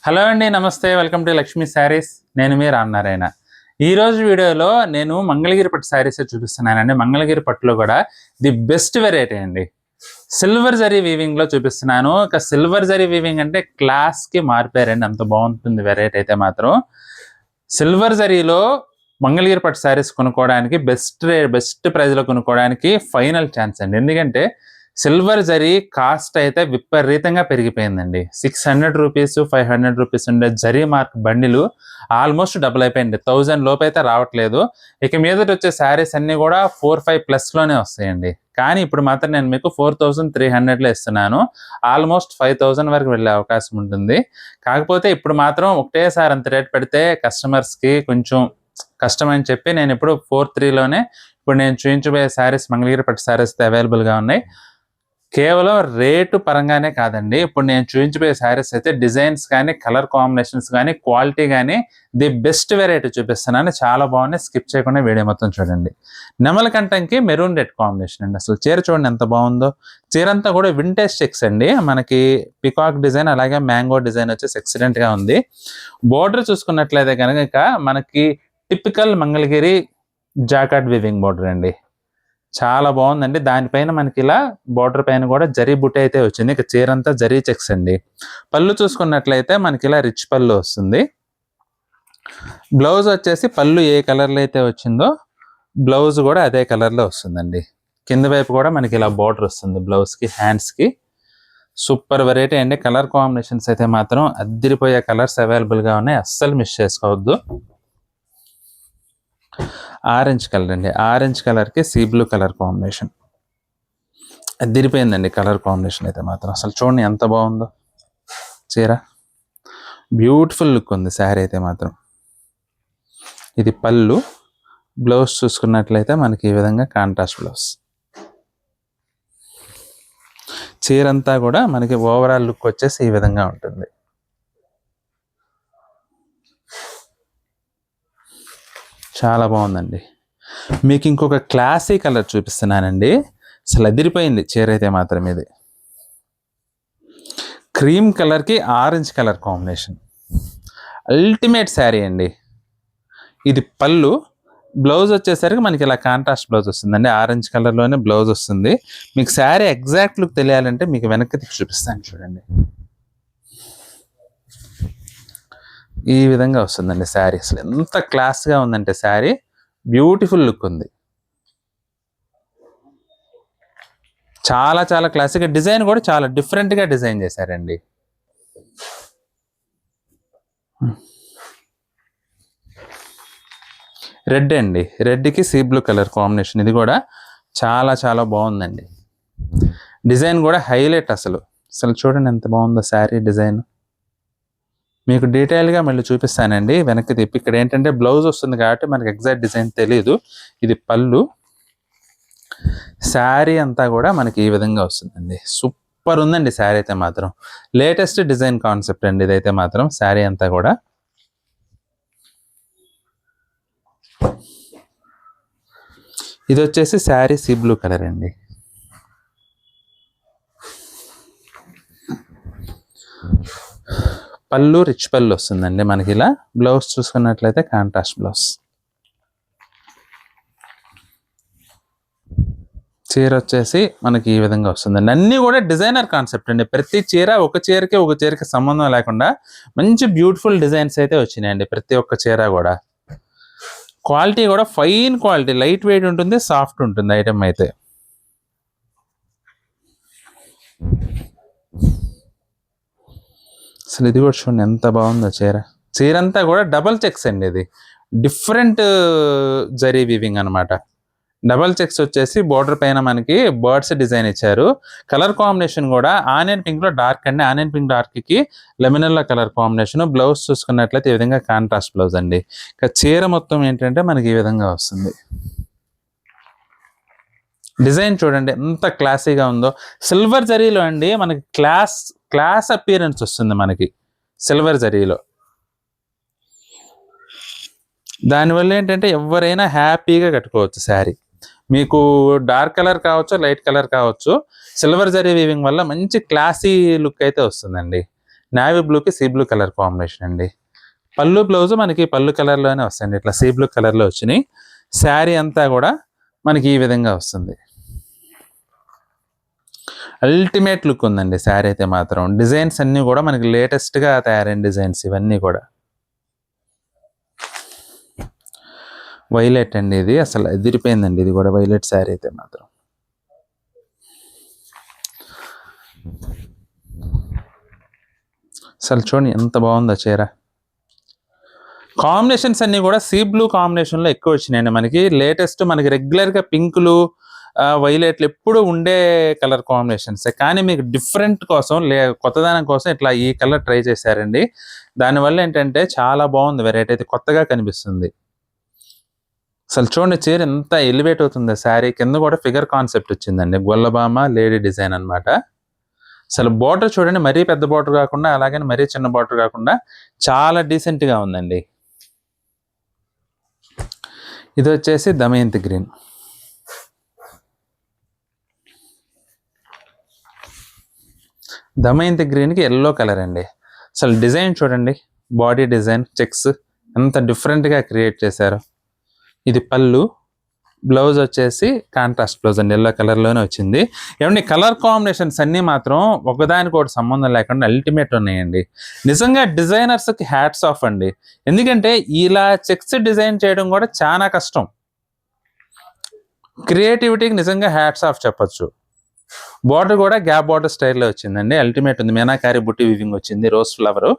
Hello అండి, నమస్తే. Welcome to Lakshmi saris. నేను మీ రామనారాయణ. ఈరోజు వీడియోలో నేను మంగళగిరి పట్టు శారీస్ చూపిస్తున్నానండి. మంగళగిరి పట్టులో కూడా ది బెస్ట్ వెరైటీ అండి. సిల్వర్ జరీ వీవింగ్లో చూపిస్తున్నాను. ఇక సిల్వర్ జరీ వీవింగ్ అంటే క్లాస్కి మారిపోయారండి, అంత బాగుంటుంది వెరైటీ అయితే మాత్రం. సిల్వర్ జరీలో మంగళగిరి పట్టు శారీస్ కొనుక్కోవడానికి బెస్ట్ ప్రైస్లో కొనుక్కోవడానికి ఫైనల్ ఛాన్స్ అండి. ఎందుకంటే సిల్వర్ జరీ కాస్ట్ అయితే విపరీతంగా పెరిగిపోయిందండి. 600 రూపీస్ 500 రూపీస్ ఉండే జరీ మార్క్ బండిలు ఆల్మోస్ట్ డబుల్ అయిపోయింది. 1000 లోపు అయితే రావట్లేదు. ఇక మీదట వచ్చే శారీస్ అన్నీ కూడా 4-5 ప్లస్లోనే వస్తాయండి. కానీ ఇప్పుడు మాత్రం నేను మీకు 4300లో ఇస్తున్నాను. ఆల్మోస్ట్ 5000 వరకు వెళ్ళే అవకాశం ఉంటుంది. కాకపోతే ఇప్పుడు మాత్రం ఒకటేసారి అంత రేట్ పెడితే కస్టమర్స్కి కొంచెం కష్టం అని చెప్పి నేను ఇప్పుడు 43లోనే ఇప్పుడు నేను చూపించబోయే శారీస్ మంగళగిరి పట్టు శారీస్ అవైలబుల్గా ఉన్నాయి. కేవలం రేటు పరంగానే కాదండి, ఇప్పుడు నేను చూపించబోయే శారీస్ అయితే డిజైన్స్ కానీ, కలర్ కాంబినేషన్స్ కానీ, క్వాలిటీ కానీ ది బెస్ట్ వెరైటీ చూపిస్తున్నాను. చాలా బాగున్నాయి. స్కిప్ చేయకుండా వీడియో మొత్తం చూడండి. నెమల కంఠంకి మెరూన్ రెడ్ కాంబినేషన్ అండి. అసలు చీర చూడండి ఎంత బాగుందో. చీర అంతా కూడా వింటేజ్ చెక్స్ అండి. మనకి పికాక్ డిజైన్ అలాగే మ్యాంగో డిజైన్ వచ్చేసి ఎక్సలెంట్గా ఉంది. బోర్డర్ చూసుకున్నట్లయితే కనుక మనకి typical Mangalagiri jacquard weaving border అండి. చాలా బాగుందండి. దానిపైన మనకి ఇలా బోర్డర్ పైన కూడా జరీ బుట్ట అయితే వచ్చింది. ఇక చీర అంతా జరీ చెక్స్ అండి. పళ్ళు చూసుకున్నట్లయితే మనకి ఇలా రిచ్ పళ్ళు వస్తుంది. బ్లౌజ్ వచ్చేసి పళ్ళు ఏ కలర్లో అయితే వచ్చిందో బ్లౌజ్ కూడా అదే కలర్లో వస్తుందండి. కింద వైపు కూడా మనకి ఇలా బోర్డర్ వస్తుంది బ్లౌజ్కి, హ్యాండ్స్కి. సూపర్ వెరైటీ అండి. కలర్ కాంబినేషన్స్ అయితే మాత్రం అద్దిరిపోయే కలర్స్ అవైలబుల్గా ఉన్నాయి, అస్సలు మిస్ చేసుకోవద్దు. ఆరెంజ్ కలర్ అండి. ఆరెంజ్ కలర్కి సీ బ్లూ కలర్ కాంబినేషన్ అదిరిపోయిందండి. కలర్ కాంబినేషన్ అయితే మాత్రం అసలు చూడండి ఎంత బాగుందో. చీర బ్యూటిఫుల్ లుక్ ఉంది శారీ అయితే మాత్రం. ఇది పళ్ళు. బ్లౌజ్ చూసుకున్నట్లయితే మనకి ఈ విధంగా కాంట్రాస్ట్ బ్లౌజ్. చీర అంతా కూడా మనకి ఓవరాల్ లుక్ వచ్చేసి ఈ విధంగా ఉంటుంది. చాలా బాగుందండి. మీకు ఇంకొక క్లాసీ కలర్ చూపిస్తున్నానండి. అసలు అదిరిపోయింది చీర అయితే మాత్రం. ఇది క్రీమ్ కలర్కి orange colour combination ultimate sari అండి. ఇది పళ్ళు. బ్లౌజ్ వచ్చేసరికి మనకి ఇలా కాంట్రాస్ట్ బ్లౌజ్ వస్తుందండి. ఆరెంజ్ కలర్లోనే బ్లౌజ్ వస్తుంది. మీకు శారీ ఎగ్జాక్ట్ లుక్ తెలియాలంటే మీకు వెనక్కి చూపిస్తాను చూడండి. ఈ విధంగా వస్తుందండి శారీ. అసలు ఎంత క్లాస్గా ఉందంటే శారీ, బ్యూటిఫుల్ లుక్ ఉంది. చాలా చాలా క్లాసిక్గా, డిజైన్ కూడా చాలా డిఫరెంట్గా డిజైన్ చేశారండి. రెడ్ అండి. రెడ్కి సీ బ్లూ కలర్ కాంబినేషన్. ఇది కూడా చాలా చాలా బాగుందండి. డిజైన్ కూడా హైలైట్. అసలు చూడండి ఎంత బాగుందో శారీ డిజైన్. మీకు డీటెయిల్గా మళ్ళీ చూపిస్తానండి వెనక్కి తిప్పి. ఇక్కడ ఏంటంటే బ్లౌజ్ వస్తుంది కాబట్టి మనకి ఎగ్జాక్ట్ డిజైన్ తెలీదు. ఇది పళ్ళు. శారీ అంతా కూడా మనకి ఈ విధంగా వస్తుందండి. సూపర్ ఉందండి శారీ అయితే మాత్రం. లేటెస్ట్ డిజైన్ కాన్సెప్ట్ అండి ఇదైతే మాత్రం. శారీ అంతా కూడా ఇది వచ్చేసి శారీ సీ బ్లూ కలర్ అండి. పళ్ళు రిచ్ పళ్ళు వస్తుందండి మనకి ఇలా. బ్లౌజ్ చూసుకున్నట్లయితే కాంట్రాస్ట్ బ్లౌజ్. చీర వచ్చేసి మనకి ఈ విధంగా వస్తుందండి. అన్నీ కూడా డిజైనర్ కాన్సెప్ట్ అండి. ప్రతి చీర ఒక చీరకి సంబంధం లేకుండా మంచి బ్యూటిఫుల్ డిజైన్స్ అయితే వచ్చినాయండి ప్రతి ఒక్క చీర కూడా. క్వాలిటీ కూడా ఫైన్ క్వాలిటీ, లైట్ వెయిట్ ఉంటుంది, సాఫ్ట్ ఉంటుంది ఐటమ్ అయితే. అసలు ఇది కూడా చూడండి ఎంత బాగుందో చీర. చీర అంతా కూడా డబల్ చెక్స్ అండి. ఇది డిఫరెంట్ జరీ వీవింగ్ అనమాట. డబల్ చెక్స్ వచ్చేసి బోర్డర్ పైన మనకి బర్డ్స్ డిజైన్ ఇచ్చారు. కలర్ కాంబినేషన్ కూడా ఆనియన్ పింక్లో డార్క్ అండి. ఆనియన్ పింక్ డార్క్కి లెమినెల్లా కలర్ కాంబినేషన్. బ్లౌజ్ చూసుకున్నట్లయితే ఈ విధంగా కాంట్రాస్ట్ బ్లౌజ్ అండి. ఇక చీర మొత్తం ఏంటంటే మనకి ఈ విధంగా వస్తుంది. డిజైన్ చూడండి ఎంత క్లాసీగా ఉందో. సిల్వర్ జరీలో అండి మనకి క్లాస్ అపియరెన్స్ వస్తుంది మనకి సిల్వర్ జరీలో. దానివల్ల ఏంటంటే ఎవరైనా హ్యాపీగా కట్టుకోవచ్చు శారీ. మీకు డార్క్ కలర్ కావచ్చు, లైట్ కలర్ కావచ్చు, సిల్వర్ జరీ వీవింగ్ వల్ల మంచి క్లాసీ లుక్ అయితే వస్తుందండి. నావీ బ్లూకి సీ బ్లూ కలర్ కాంబినేషన్ అండి. పళ్ళు బ్లౌజ్ మనకి పళ్ళు కలర్లోనే వస్తాయండి, ఇట్లా సీ బ్లూ కలర్లో వచ్చినాయి. శారీ అంతా కూడా మనకి ఈ విధంగా వస్తుంది. అల్టిమేట్ లుక్ ఉందండి శారీ అయితే మాత్రం. డిజైన్స్ అన్నీ కూడా మనకి లేటెస్ట్గా తయారైన డిజైన్స్ ఇవన్నీ కూడా. వైలెట్ అండి, ఇది అసలు ఎదిరిపోయిందండి, ఇది కూడా వైలెట్ శారీ అయితే మాత్రం. అసలు చూడండి ఎంత బాగుందో చీర. కాంబినేషన్స్ అన్నీ కూడా సీ బ్లూ కాంబినేషన్లో ఎక్కువ వచ్చినాయండి మనకి. లేటెస్ట్ మనకి రెగ్యులర్గా పింకులు వైలెట్లు ఎప్పుడు ఉండే కలర్ కాంబినేషన్స్, కానీ మీకు డిఫరెంట్ కోసం కొత్తదనం కోసం ఇట్లా ఈ కలర్ ట్రై చేశారండి. దానివల్ల ఏంటంటే చాలా బాగుంది, వెరైటీ అయితే కొత్తగా కనిపిస్తుంది. అసలు చూడండి చీర ఎంత ఎలివేట్ అవుతుంది. శారీ కింద కూడా ఫిగర్ కాన్సెప్ట్ వచ్చిందండి, గొల్లబామ లేడీ డిజైన్ అనమాట. అసలు బార్డర్ చూడండి, మరీ పెద్ద బార్డర్ కాకుండా అలాగని మరీ చిన్న బార్డర్ కాకుండా చాలా డీసెంట్గా ఉందండి. ఇది వచ్చేసి దమయంతి గ్రీన్. దమయంతి గ్రీన్కి ఎల్లో కలర్ అండి. అసలు డిజైన్ చూడండి, బాడీ డిజైన్ చెక్స్ ఎంత డిఫరెంట్గా క్రియేట్ చేశారు. ఇది పళ్ళు, బ్లౌజ్ వచ్చేసి కాంట్రాస్ట్ బ్లౌజ్ అండి, ఎల్లో కలర్లోనే వచ్చింది. ఏమండి కలర్ కాంబినేషన్స్ అన్నీ మాత్రం ఒకదానికొకటి సంబంధం లేకుండా అల్టిమేట్ ఉన్నాయండి. నిజంగా డిజైనర్స్కి హ్యాట్స్ ఆఫ్ అండి. ఎందుకంటే ఇలా చెక్స్ డిజైన్ చేయడం కూడా చాలా కష్టం. క్రియేటివిటీకి నిజంగా హ్యాట్స్ ఆఫ్ చెప్పొచ్చు. బార్డర్ కూడా గ్యాప్ బార్డర్ స్టైల్లో వచ్చిందండి, అల్టిమేట్ ఉంది. మీనాకారి బుట్టి వివింగ్ వచ్చింది, రోజ్ ఫ్లవర్.